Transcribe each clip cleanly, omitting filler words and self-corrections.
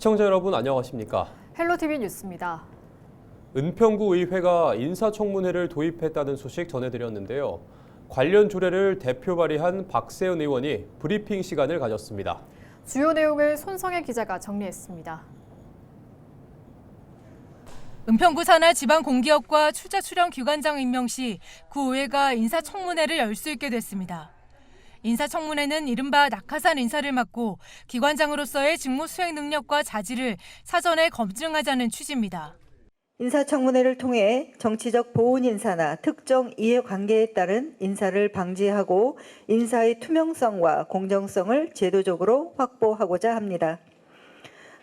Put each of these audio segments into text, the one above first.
시청자 여러분 안녕하십니까? 헬로티비 뉴스입니다. 은평구 의회가 인사청문회를 도입했다는 소식 전해드렸는데요. 관련 조례를 대표 발의한 박세은 의원이 브리핑 시간을 가졌습니다. 주요 내용을 손성혜 기자가 정리했습니다. 은평구 산하 지방공기업과 출자 출연 기관장 임명 시 구의회가 인사청문회를 열 수 있게 됐습니다. 인사청문회는 이른바 낙하산 인사를 맡고 기관장으로서의 직무 수행 능력과 자질을 사전에 검증하자는 취지입니다. 인사청문회를 통해 정치적 보훈 인사나 특정 이해관계에 따른 인사를 방지하고 인사의 투명성과 공정성을 제도적으로 확보하고자 합니다.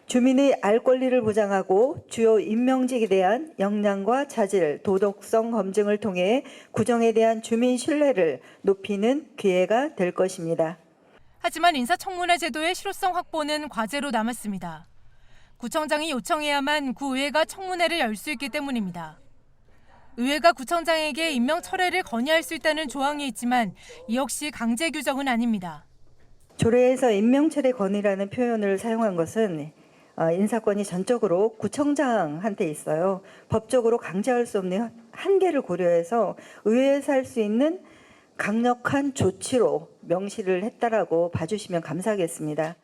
주민의 알 권리를 보장하고 주요 임명직에 대한 역량과 자질, 도덕성 검증을 통해 구정에 대한 주민 신뢰를 높이는 기회가 될 것입니다. 하지만 인사청문회 제도의 실효성 확보는 과제로 남았습니다. 구청장이 요청해야만 구의회가 청문회를 열 수 있기 때문입니다. 의회가 구청장에게 임명 철회를 건의할 수 있다는 조항이 있지만 이 역시 강제 규정은 아닙니다. 조례에서 임명 철회 건의라는 표현을 사용한 것은 인사권이 전적으로 구청장한테 있어요. 법적으로 강제할 수 없는 한계를 고려해서 의회에서 할 수 있는 강력한 조치로 명시를 했다라고 봐주시면 감사하겠습니다.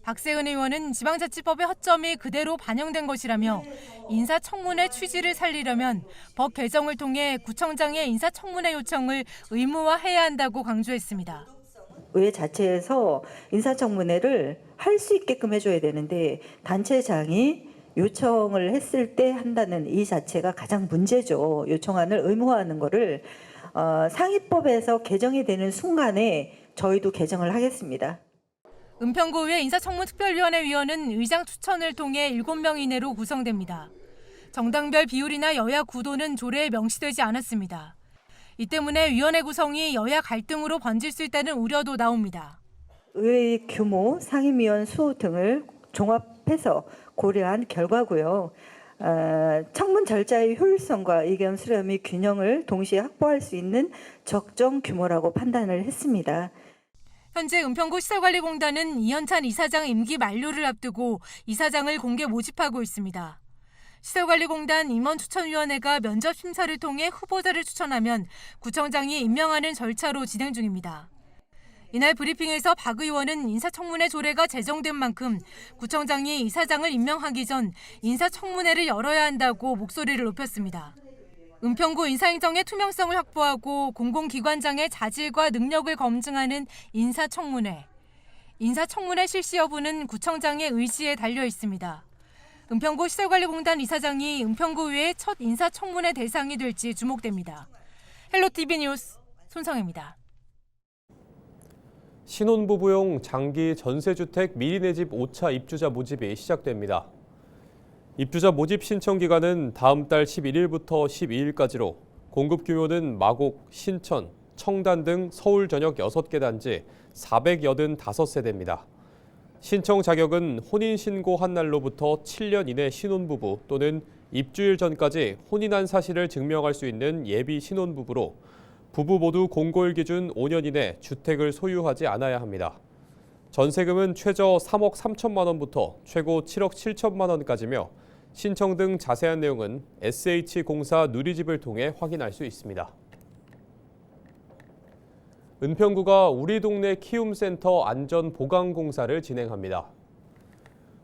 박세은 의원은 지방자치법의 허점이 그대로 반영된 것이라며 인사청문회 취지를 살리려면 법 개정을 통해 구청장의 인사청문회 요청을 의무화해야 한다고 강조했습니다. 의회 자체에서 인사청문회를 할 수 있게끔 해줘야 되는데 단체장이 요청을 했을 때 한다는 이 자체가 가장 문제죠. 요청안을 의무화하는 거를 상위법에서 개정이 되는 순간에 저희도 개정을 하겠습니다. 은평구의회 인사청문특별위원회 위원은 의장 추천을 통해 7명 이내로 구성됩니다. 정당별 비율이나 여야 구도는 조례에 명시되지 않았습니다. 이 때문에 위원회 구성이 여야 갈등으로 번질 수 있다는 우려도 나옵니다. 의회의 규모, 상임위원 수 등을 종합해서 고려한 결과고요. 청문 절차의 효율성과 의견 수렴 및 균형을 동시에 확보할 수 있는 적정 규모라고 판단을 했습니다. 현재 은평구 시설관리공단은 이현찬 이사장 임기 만료를 앞두고 이사장을 공개 모집하고 있습니다. 시설관리공단 임원추천위원회가 면접 심사를 통해 후보자를 추천하면 구청장이 임명하는 절차로 진행 중입니다. 이날 브리핑에서 박 의원은 인사청문회 조례가 제정된 만큼 구청장이 이사장을 임명하기 전 인사청문회를 열어야 한다고 목소리를 높였습니다. 은평구 인사행정의 투명성을 확보하고 공공기관장의 자질과 능력을 검증하는 인사청문회. 인사청문회 실시 여부는 구청장의 의지에 달려 있습니다. 은평구 시설관리공단 이사장이 은평구의회 첫 인사청문회 대상이 될지 주목됩니다. 헬로티비 뉴스 손성혜입니다. 신혼부부용 장기 전세주택 미리내 집 5차 입주자 모집이 시작됩니다. 입주자 모집 신청 기간은 다음 달 11일부터 12일까지로 공급 규모는 마곡, 신천, 청담 등 서울 전역 6개 단지 485세대입니다. 신청 자격은 혼인신고한 날로부터 7년 이내 신혼부부 또는 입주일 전까지 혼인한 사실을 증명할 수 있는 예비 신혼부부로 부부 모두 공고일 기준 5년 이내 주택을 소유하지 않아야 합니다. 전세금은 최저 3억 3천만 원부터 최고 7억 7천만 원까지며 신청 등 자세한 내용은 SH공사 누리집을 통해 확인할 수 있습니다. 은평구가 우리 동네 키움센터 안전보강공사를 진행합니다.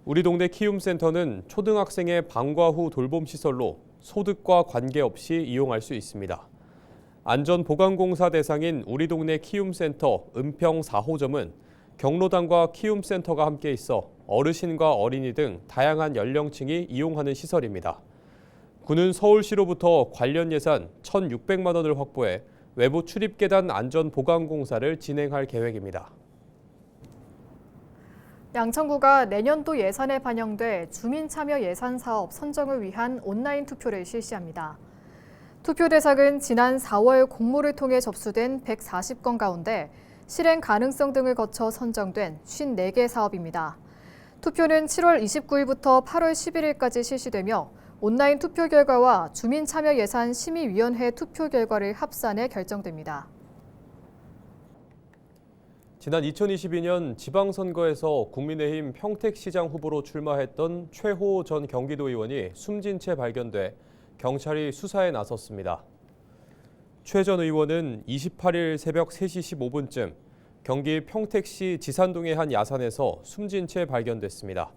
우리 동네 키움센터는 초등학생의 방과 후 돌봄시설로 소득과 관계없이 이용할 수 있습니다. 안전보강공사 대상인 우리 동네 키움센터 은평 4호점은 경로당과 키움센터가 함께 있어 어르신과 어린이 등 다양한 연령층이 이용하는 시설입니다. 구는 서울시로부터 관련 예산 1,600만 원을 확보해 외부 출입계단 안전보강공사를 진행할 계획입니다. 양천구가 내년도 예산에 반영돼 주민참여 예산 사업 선정을 위한 온라인 투표를 실시합니다. 투표 대상은 지난 4월 공모를 통해 접수된 140건 가운데 실행 가능성 등을 거쳐 선정된 54개 사업입니다. 투표는 7월 29일부터 8월 11일까지 실시되며 온라인 투표 결과와 주민참여예산 심의위원회 투표 결과를 합산해 결정됩니다. 지난 2022년 지방선거에서 국민의힘 평택시장 후보로 출마했던 최호 전 경기도 의원이 숨진 채 발견돼 경찰이 수사에 나섰습니다. 최 전 의원은 28일 새벽 3시 15분쯤 경기 평택시 지산동의 한 야산에서 숨진 채 발견됐습니다.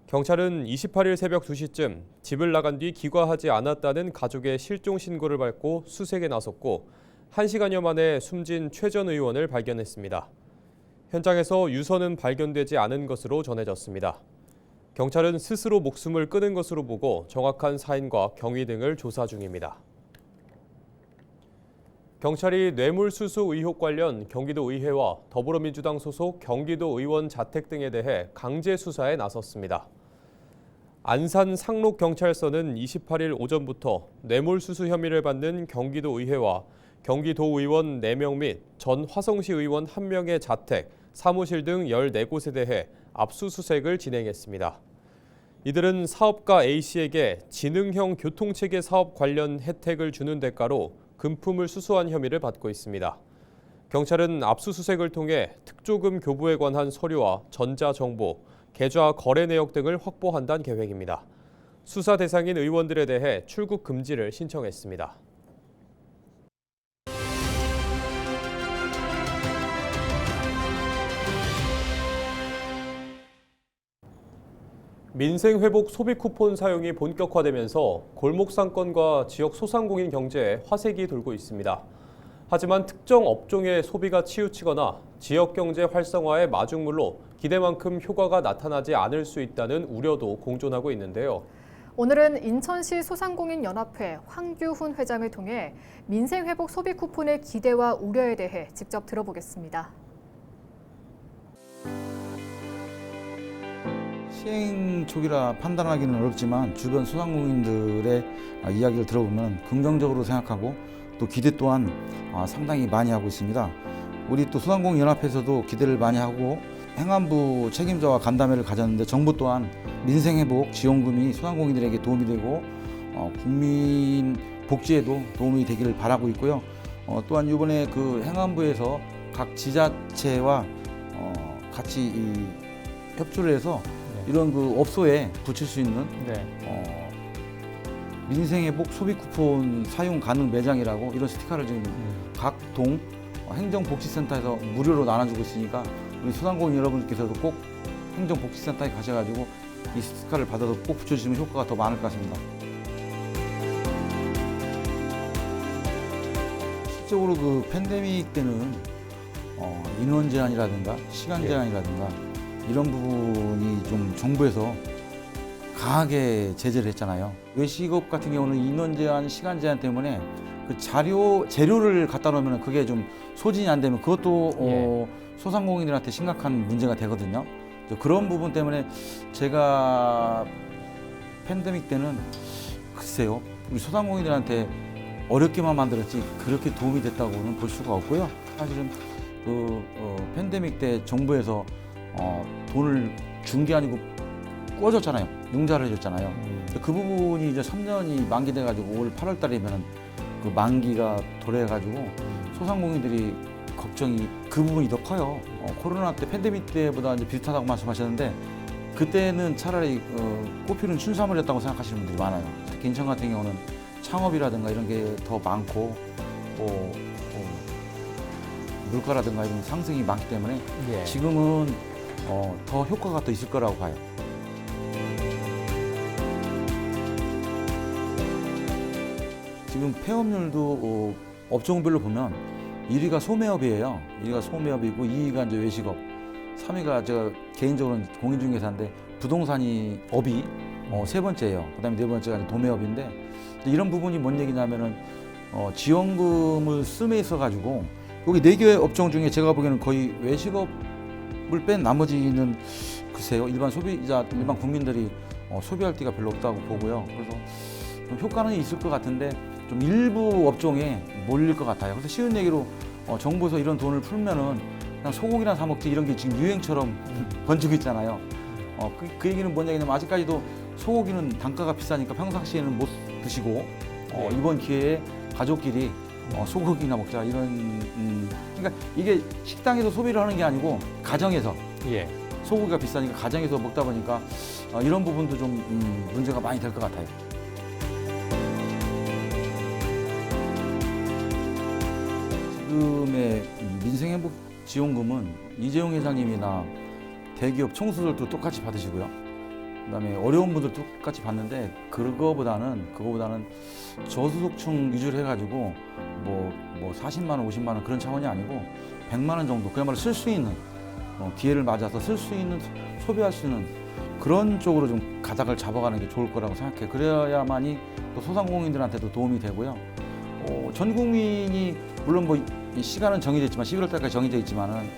경찰은 28일 새벽 2시쯤 집을 나간 뒤 귀가하지 않았다는 가족의 실종 신고를 받고 수색에 나섰고 1시간여 만에 숨진 최 전 의원을 발견했습니다. 현장에서 유서는 발견되지 않은 것으로 전해졌습니다. 경찰은 스스로 목숨을 끊은 것으로 보고 정확한 사인과 경위 등을 조사 중입니다. 경찰이 뇌물수수 의혹 관련 경기도의회와 더불어민주당 소속 경기도 의원 자택 등에 대해 강제 수사에 나섰습니다. 안산 상록경찰서는 28일 오전부터 뇌물수수 혐의를 받는 경기도의회와 경기도의원 4명 및 전 화성시 의원 1명의 자택, 사무실 등 14곳에 대해 압수수색을 진행했습니다. 이들은 사업가 A씨에게 지능형 교통체계 사업 관련 혜택을 주는 대가로 금품을 수수한 혐의를 받고 있습니다. 경찰은 압수수색을 통해 특조금 교부에 관한 서류와 전자정보, 계좌 거래 내역 등을 확보한다는 계획입니다. 수사 대상인 의원들에 대해 출국 금지를 신청했습니다. 민생회복 소비 쿠폰 사용이 본격화되면서 골목 상권과 지역 소상공인 경제에 화색이 돌고 있습니다. 하지만 특정 업종의 소비가 치우치거나 지역 경제 활성화의 마중물로 기대만큼 효과가 나타나지 않을 수 있다는 우려도 공존하고 있는데요. 오늘은 인천시 소상공인연합회 황규훈 회장을 통해 민생회복 소비 쿠폰의 기대와 우려에 대해 직접 들어보겠습니다. 시행 초기라 판단하기는 어렵지만 주변 소상공인들의 이야기를 들어보면 긍정적으로 생각하고 또 기대 또한 상당히 많이 하고 있습니다. 우리 또 소상공인연합회에서도 기대를 많이 하고 행안부 책임자와 간담회를 가졌는데 정부 또한 민생회복 지원금이 소상공인들에게 도움이 되고 국민 복지에도 도움이 되기를 바라고 있고요. 또한 이번에 그 행안부에서 각 지자체와 같이 협조를 해서 이런 그 업소에 붙일 수 있는 민생회복 소비 쿠폰 사용 가능 매장이라고 이런 스티커를 지금 각 동 행정복지센터에서 무료로 나눠주고 있으니까 우리 소상공인 여러분께서도 꼭 행정복지센터에 가셔가지고 이 스티커를 받아서 꼭 붙여주시면 효과가 더 많을 것 같습니다. 실적으로 그 팬데믹 때는 인원 제한이라든가 시간 제한이라든가 이런 부분이 좀 정부에서 강하게 제재를 했잖아요. 외식업 같은 경우는 인원 제한, 시간 제한 때문에 그 재료를 갖다 놓으면 그게 좀 소진이 안 되면 그것도 소상공인들한테 심각한 문제가 되거든요. 그런 부분 때문에 제가 팬데믹 때는 글쎄요, 우리 소상공인들한테 어렵게만 만들었지 그렇게 도움이 됐다고는 볼 수가 없고요. 사실은 그 팬데믹 때 정부에서 돈을 준 게 아니고 꿔줬잖아요. 융자를 해줬잖아요. 그 부분이 이제 3년이 만기돼가지고 올 8월 달이면 그 만기가 도래해가지고 소상공인들이 걱정이 그 부분이 더 커요. 코로나 때 팬데믹 때보다 이제 비슷하다고 말씀하셨는데 그때는 차라리 꽃피는 춘삼월이었다고 생각하시는 분들이 많아요. 특히 인천 같은 경우는 창업이라든가 이런 게 더 많고 물가라든가 이런 상승이 많기 때문에 지금은 더 효과가 더 있을 거라고 봐요. 지금 폐업률도 업종별로 보면 1위가 소매업이에요. 1위가 소매업이고 2위가 이제 외식업, 3위가 제가 개인적으로는 공인중개사인데 부동산이 업이 세 번째예요. 그다음에 네 번째가 이제 도매업인데 이런 부분이 뭔 얘기냐면은 지원금을 씀에 있어 가지고 여기 4개의 업종 중에 제가 보기에는 거의 외식업을 뺀 나머지는 글쎄요 일반 소비자, 일반 국민들이 소비할 데가 별로 없다고 보고요. 그래서 좀 효과는 있을 것 같은데 좀 일부 업종에 몰릴 것 같아요. 그래서 쉬운 얘기로 정부에서 이런 돈을 풀면은 그냥 소고기나 사 먹지 이런 게 지금 유행처럼 번지고 있잖아요. 그 얘기는 뭔 얘기냐면 아직까지도 소고기는 단가가 비싸니까 평상시에는 못 드시고 이번 기회에 가족끼리 소고기나 먹자 이런 그러니까 이게 식당에서 소비를 하는 게 아니고 가정에서 예. 소고기가 비싸니까 가정에서 먹다 보니까 이런 부분도 좀 문제가 많이 될 것 같아요. 지금의 민생행복지원금은 이재용 회장님이나 대기업 총수들도 똑같이 받으시고요. 그다음에 어려운 분들 똑같이 받는데 그거보다는 저소득층 위주로 해가지고 뭐 40만 원, 50만 원 그런 차원이 아니고 100만 원 정도 그야말로 쓸 수 있는 기회를 맞아서 쓸 수 있는 소비할 수 있는 그런 쪽으로 좀 가닥을 잡아가는 게 좋을 거라고 생각해요. 그래야만이 또 소상공인들한테도 도움이 되고요. 전 국민이 물론 뭐 이 시간은 정해져 있지만 11월 달까지 정해져 있지만은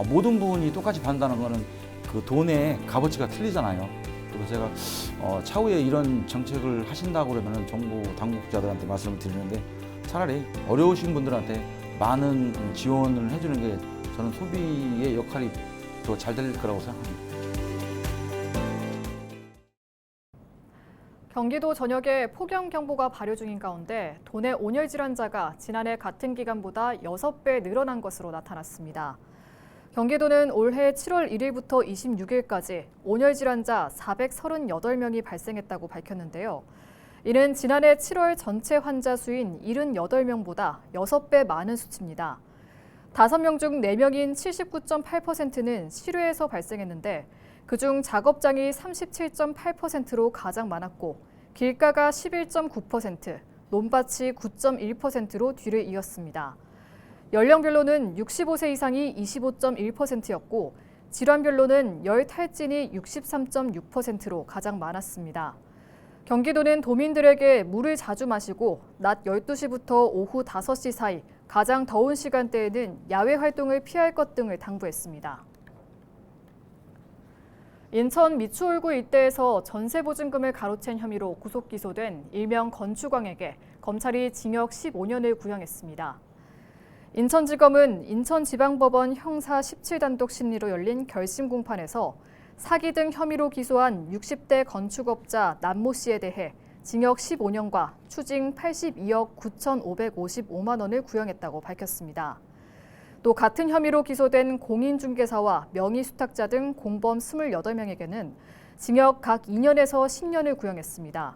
모든 분이 똑같이 받는다는 거는 그 돈의 값어치가 틀리잖아요. 그래서 제가 차후에 이런 정책을 하신다고 그러면은 정부 당국자들한테 말씀을 드리는데 차라리 어려우신 분들한테 많은 지원을 해주는 게 저는 소비의 역할이 더 잘 될 거라고 생각합니다. 경기도 전역에 폭염경보가 발효 중인 가운데 도내 온열 질환자가 지난해 같은 기간보다 6배 늘어난 것으로 나타났습니다. 경기도는 올해 7월 1일부터 26일까지 온열 질환자 438명이 발생했다고 밝혔는데요. 이는 지난해 7월 전체 환자 수인 78명보다 6배 많은 수치입니다. 5명 중 4명인 79.8%는 실외에서 발생했는데 그중 작업장이 37.8%로 가장 많았고 길가가 11.9%, 논밭이 9.1%로 뒤를 이었습니다. 연령별로는 65세 이상이 25.1%였고 질환별로는 열 탈진이 63.6%로 가장 많았습니다. 경기도는 도민들에게 물을 자주 마시고 낮 12시부터 오후 5시 사이 가장 더운 시간대에는 야외 활동을 피할 것 등을 당부했습니다. 인천 미추홀구 일대에서 전세보증금을 가로챈 혐의로 구속 기소된 일명 건축왕에게 검찰이 징역 15년을 구형했습니다. 인천지검은 인천지방법원 형사 17단독 심리로 열린 결심 공판에서 사기 등 혐의로 기소한 60대 건축업자 남모 씨에 대해 징역 15년과 추징 82억 9,555만 원을 구형했다고 밝혔습니다. 또 같은 혐의로 기소된 공인중개사와 명의수탁자 등 공범 28명에게는 징역 각 2년에서 10년을 구형했습니다.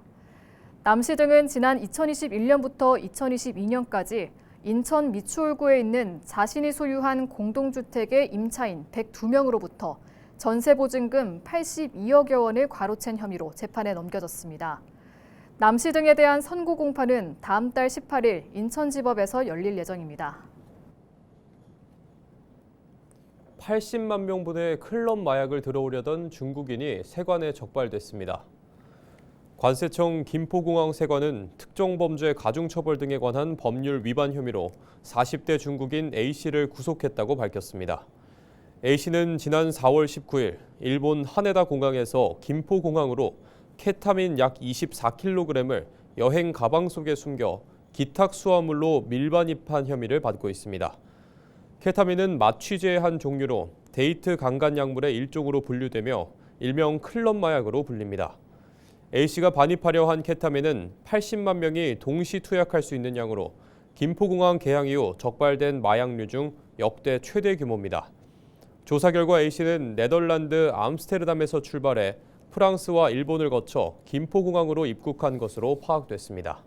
남 씨 등은 지난 2021년부터 2022년까지 인천 미추홀구에 있는 자신이 소유한 공동주택의 임차인 102명으로부터 전세보증금 82억여 원을 과로챈 혐의로 재판에 넘겨졌습니다. 남 씨 등에 대한 선고 공판은 다음 달 18일 인천지법에서 열릴 예정입니다. 80만 명분의 클럽 마약을 들어오려던 중국인이 세관에 적발됐습니다. 관세청 김포공항 세관은 특정범죄 가중처벌 등에 관한 법률 위반 혐의로 40대 중국인 A씨를 구속했다고 밝혔습니다. A씨는 지난 4월 19일 일본 하네다 공항에서 김포공항으로 케타민 약 24kg을 여행 가방 속에 숨겨 기탁 수화물로 밀반입한 혐의를 받고 있습니다. 케타민은 마취제의 한 종류로 데이트 강간 약물의 일종으로 분류되며 일명 클럽 마약으로 불립니다. A씨가 반입하려 한 케타민은 80만 명이 동시 투약할 수 있는 양으로 김포공항 개항 이후 적발된 마약류 중 역대 최대 규모입니다. 조사 결과 A씨는 네덜란드 암스테르담에서 출발해 프랑스와 일본을 거쳐 김포공항으로 입국한 것으로 파악됐습니다.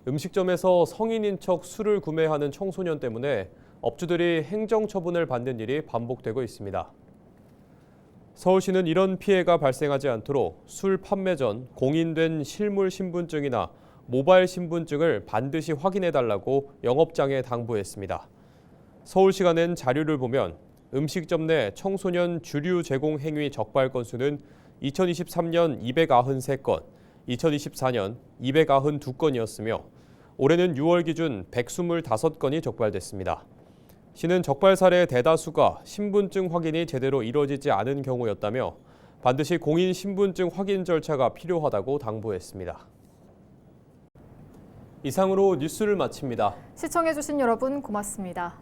음식점에서 성인인 척 술을 구매하는 청소년 때문에 업주들이 행정처분을 받는 일이 반복되고 있습니다. 서울시는 이런 피해가 발생하지 않도록 술 판매 전 공인된 실물 신분증이나 모바일 신분증을 반드시 확인해달라고 영업장에 당부했습니다. 서울시가 낸 자료를 보면 음식점 내 청소년 주류 제공 행위 적발 건수는 2023년 293건, 2024년 292건이었으며 올해는 6월 기준 125건이 적발됐습니다. 시는 적발 사례의 대다수가 신분증 확인이 제대로 이뤄지지 않은 경우였다며 반드시 공인 신분증 확인 절차가 필요하다고 당부했습니다. 이상으로 뉴스를 마칩니다. 시청해주신 여러분 고맙습니다.